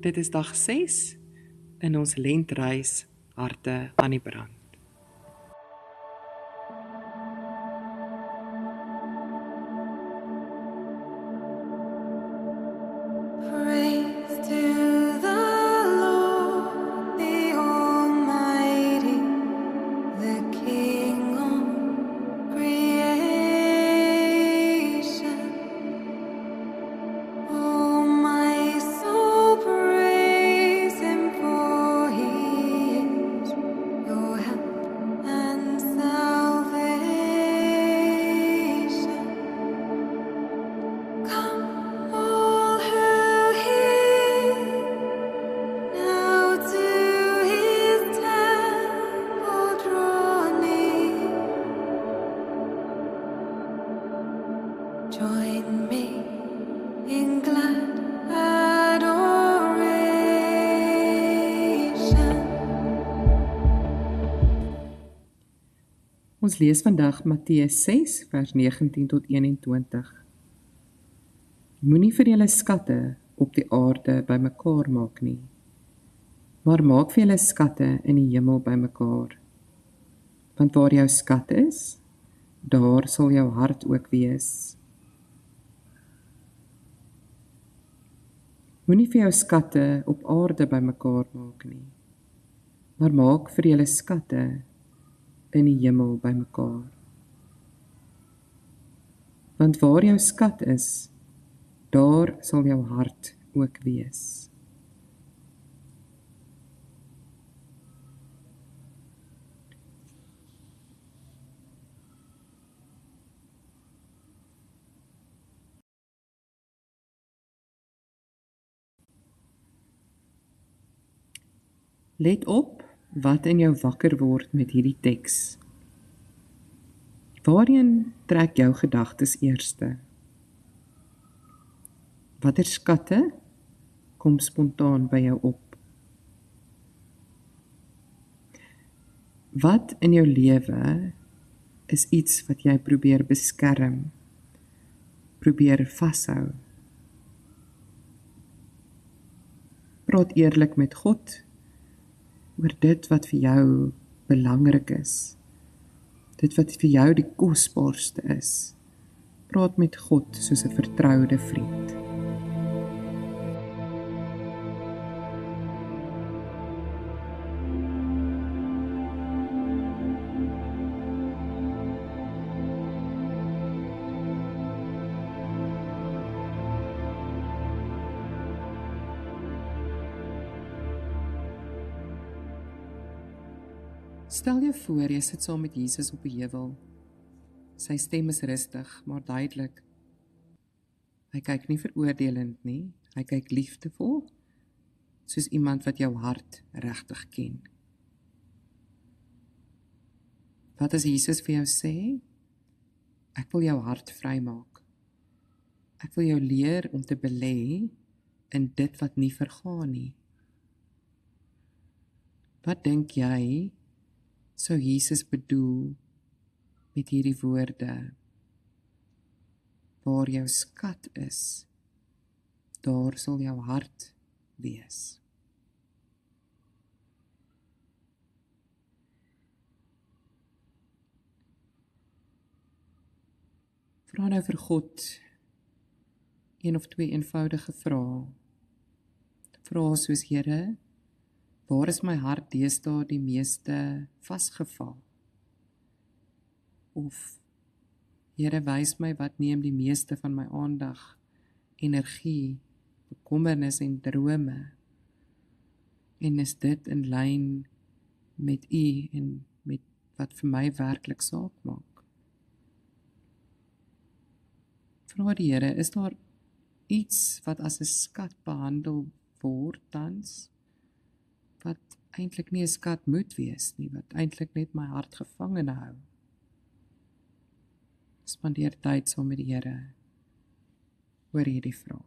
Dit is dag 6 in ons lentreis Harte aan die brand. Praise to the Lord, the Almighty, the King of creation. Oh, my soul, praise Him, for He is your help and salvation. Come, all who hear, now to His temple draw near. Join me in glad adoration. Ons lees vandag Matteus 6 vers 19 tot 21. Moenie vir julle skatte op die aarde bymekaar maak nie, maar maak vir julle skatte in die hemel bymekaar. Want waar jou skat is, daar sal jou hart ook wees. Moenie vir jou skatte op aarde bymekaar maak nie, maar maak vir julle skatte in die hemel bymekaar. Want waar jou skat is, daar sal jou hart ook wees. Let op wat in jou wakker word met hierdie teks. Waarheen trek jou gedagtes eerste? Watter skatte kom spontaan by jou op? Wat in jou lewe is iets wat jy probeer beskerm, probeer vashou? Praat eerlik met God oor dit wat vir jou belangrik is, dit wat vir jou die kosbaarste is. Praat met God soos 'n vertroude vriend. Stel jou voor, jy sit saam met Jesus op 'n heuwel. Sy stem is rustig, maar duidelik. Hy kyk nie veroordelend nie, hy kyk liefdevol, soos iemand wat jou hart regtig ken. Wat as Jesus vir jou sê? Ek wil jou hart vrymaak. Ek wil jou leer om te belê in dit wat nie vergaan nie. Wat dink jy sou Jesus bedoel met hierdie woorde? Waar jou skat is, daar sal jou hart wees. Vra nou vir God een of twee eenvoudige vrae. Vrae soos: Here, waar is my hart deesdae die meeste vasgevall? Of Here, wys my wat neem die meeste van my aandag, energie, bekommernis en drome? En is dit in lyn met U en met wat vir my werklik saak maak? Vra die Here, is daar iets wat as 'n skat behandel word tans, wat eintlik nie 'n skat moet wees nie, wat eintlik net my hart gevangene hou? Spandeer tyd saam met die Here oor hierdie vraag.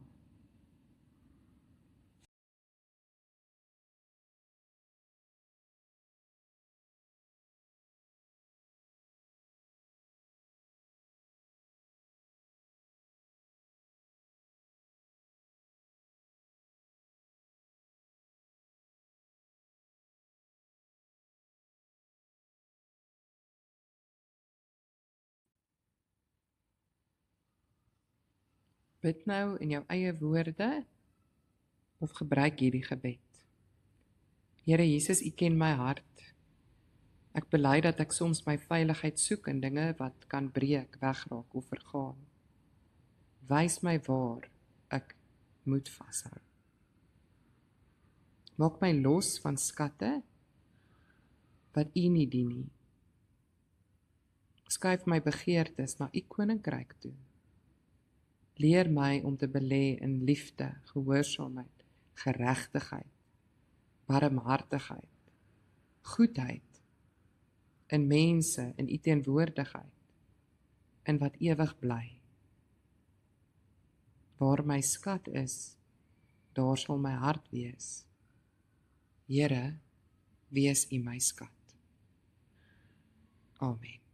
Bid nou in jou eie woorde of gebruik hierdie gebed. Here Jesus, U ken my hart. Ek bely dat ek soms my veiligheid soek in dinge wat kan breek, wegraak of vergaan. Wys my waar ek moet vashou. Maak my los van skatte wat U nie dien nie. Skuif my begeertes na U koninkryk toe. Leer my om te belê in liefde, gehoorsaamheid, geregtigheid, barmhartigheid, goedheid, in mense, in U teenwoordigheid, in wat ewig bly. Waar my skat is, daar sal my hart wees. Here, wees U my skat. Amen.